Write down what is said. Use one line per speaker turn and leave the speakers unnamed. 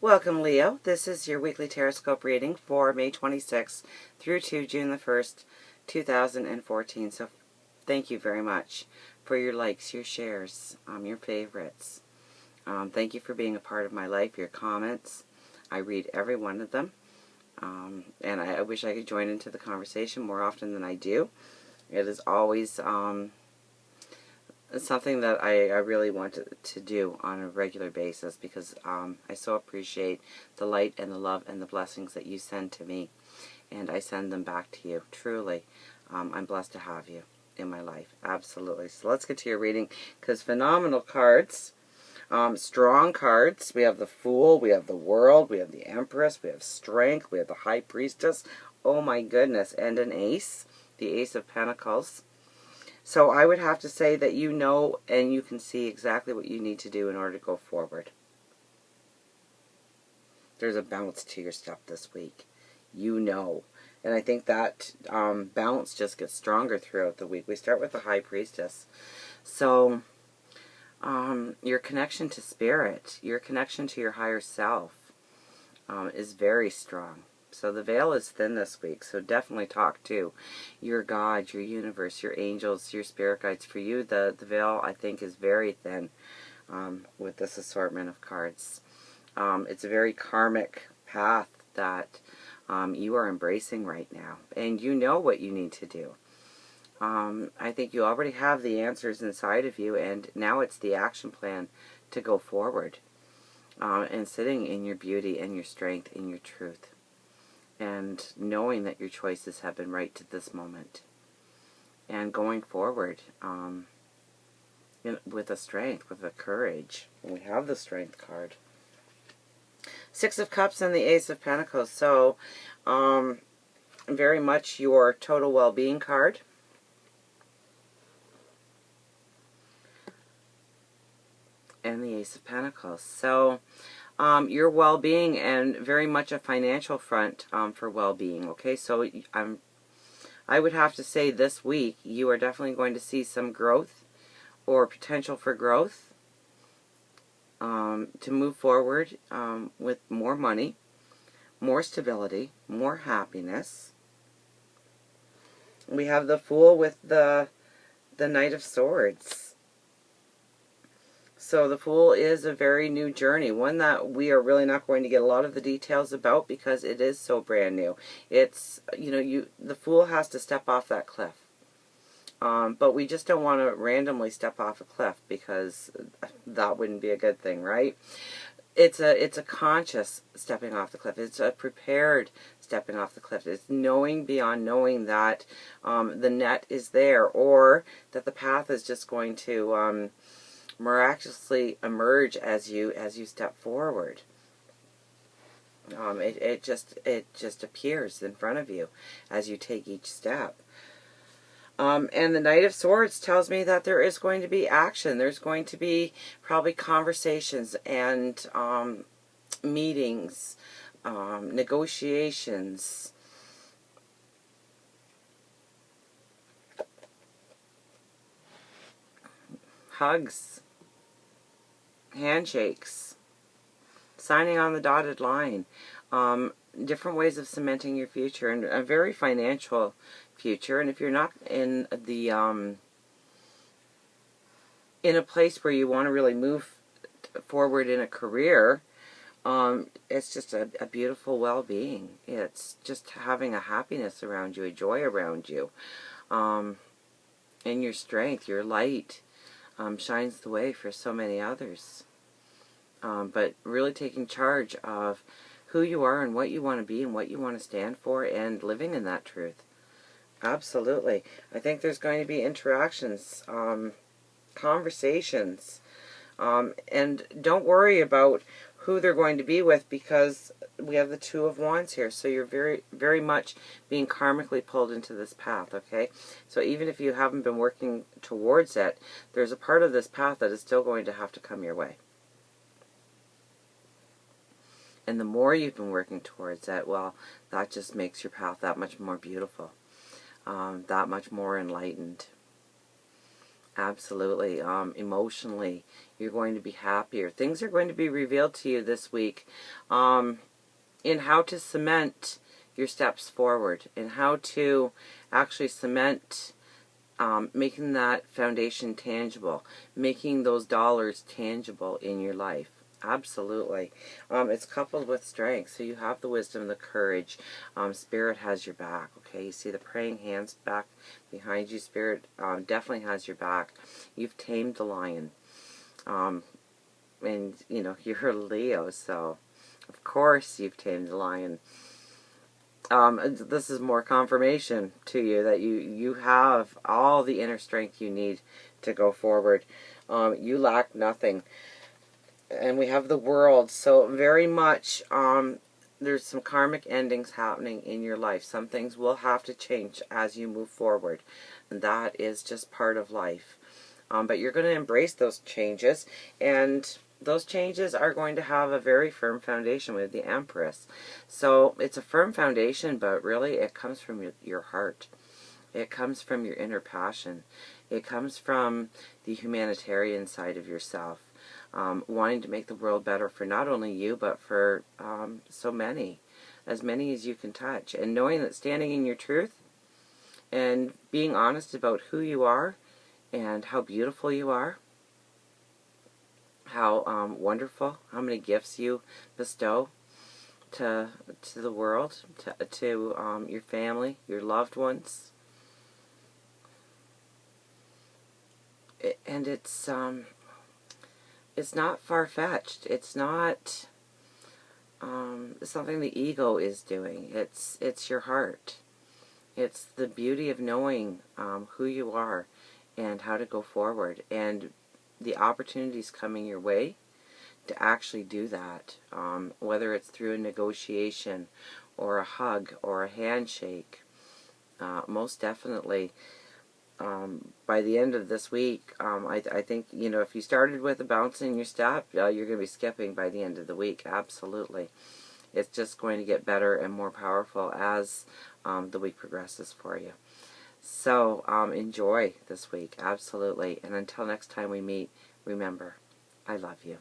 Welcome, Leo. This is your weekly Taroscope reading for May 26th through to June the 1st, 2014. So thank you very much for your likes, your shares, your favorites. Thank you for being a part of my life, your comments. I read every one of them. And I wish I could join into the conversation more often than I do. It is always something that I really want to do on a regular basis because I so appreciate the light and the love and the blessings that you send to me, and I send them back to you. Truly, I'm blessed to have you in my life. Absolutely. So let's get to your reading, because phenomenal cards, strong cards. We have the Fool, we have the World, we have the Empress, we have Strength, we have the High Priestess. Oh my goodness, and an Ace, the Ace of Pentacles. So I would have to say that you know and you can see exactly what you need to do in order to go forward. There's a bounce to your step this week. You know. And I think that bounce just gets stronger throughout the week. We start with the High Priestess. So your connection to Spirit, your connection to your higher self is very strong. So the veil is thin this week, so definitely talk to your God, your universe, your angels, your spirit guides. For you, the veil, I think, is very thin with this assortment of cards. It's a very karmic path that you are embracing right now, and you know what you need to do. I think you already have the answers inside of you, and now it's the action plan to go forward and sitting in your beauty and your strength and your truth. And knowing that your choices have been right to this moment. And going forward with a strength, with a courage. We have the Strength card. Six of Cups and the Ace of Pentacles. So, very much your total well-being card. And the Ace of Pentacles. So, your well-being and very much a financial front for well-being. Okay, so I would have to say this week you are definitely going to see some growth or potential for growth to move forward with more money, more stability, more happiness. We have the Fool with the Knight of Swords. So the Fool is a very new journey, one that we are really not going to get a lot of the details about because it is so brand new. It's, the Fool has to step off that cliff. But we just don't want to randomly step off a cliff because that wouldn't be a good thing, right? It's a conscious stepping off the cliff. It's a prepared stepping off the cliff. It's knowing beyond knowing that the net is there, or that the path is just going to miraculously emerge as you step forward. It just appears in front of you as you take each step. And the Knight of Swords tells me that there is going to be action. There's going to be probably conversations and meetings, negotiations. Hugs. Handshakes, signing on the dotted line, different ways of cementing your future, and a very financial future. And if you're not in the in a place where you want to really move forward in a career, it's just a beautiful well-being. It's just having a happiness around you, a joy around you, and your strength, your light. Shines the way for so many others. But really taking charge of who you are and what you want to be and what you want to stand for, and living in that truth. Absolutely. I think there's going to be interactions, conversations, and don't worry about who they're going to be with, because we have the Two of Wands here. So you're very, very much being karmically pulled into this path, okay? So even if you haven't been working towards it, there's a part of this path that is still going to have to come your way. And the more you've been working towards it, well, that just makes your path that much more beautiful, that much more enlightened. Absolutely. Emotionally, you're going to be happier. Things are going to be revealed to you this week in how to cement your steps forward, and how to actually cement making that foundation tangible, making those dollars tangible in your life. Absolutely. It's coupled with strength. So you have the wisdom, the courage. Spirit has your back. Okay, you see the praying hands back behind you. Spirit definitely has your back. You've tamed the lion. And, you know, you're a Leo, so of course you've tamed the lion. This is more confirmation to you that you have all the inner strength you need to go forward. You lack nothing. And we have the world, so very much there's some karmic endings happening in your life. Some things will have to change as you move forward, and that is just part of life. But you're going to embrace those changes, and those changes are going to have a very firm foundation with the Empress. So it's a firm foundation, but really it comes from your heart. It comes from your inner passion. It comes from the humanitarian side of yourself. Wanting to make the world better for not only you, but for so many, as many as you can touch. And knowing that standing in your truth and being honest about who you are and how beautiful you are, how wonderful, how many gifts you bestow to the world, to your family, your loved ones. And it's not far-fetched. It's not something the ego is doing. It's your heart. It's the beauty of knowing who you are and how to go forward, and the opportunities coming your way to actually do that, whether it's through a negotiation or a hug or a handshake. Most definitely. By the end of this week, I think, you know, if you started with a bounce in your step, you're going to be skipping by the end of the week. Absolutely. It's just going to get better and more powerful as the week progresses for you. So enjoy this week. Absolutely. And until next time we meet, remember, I love you.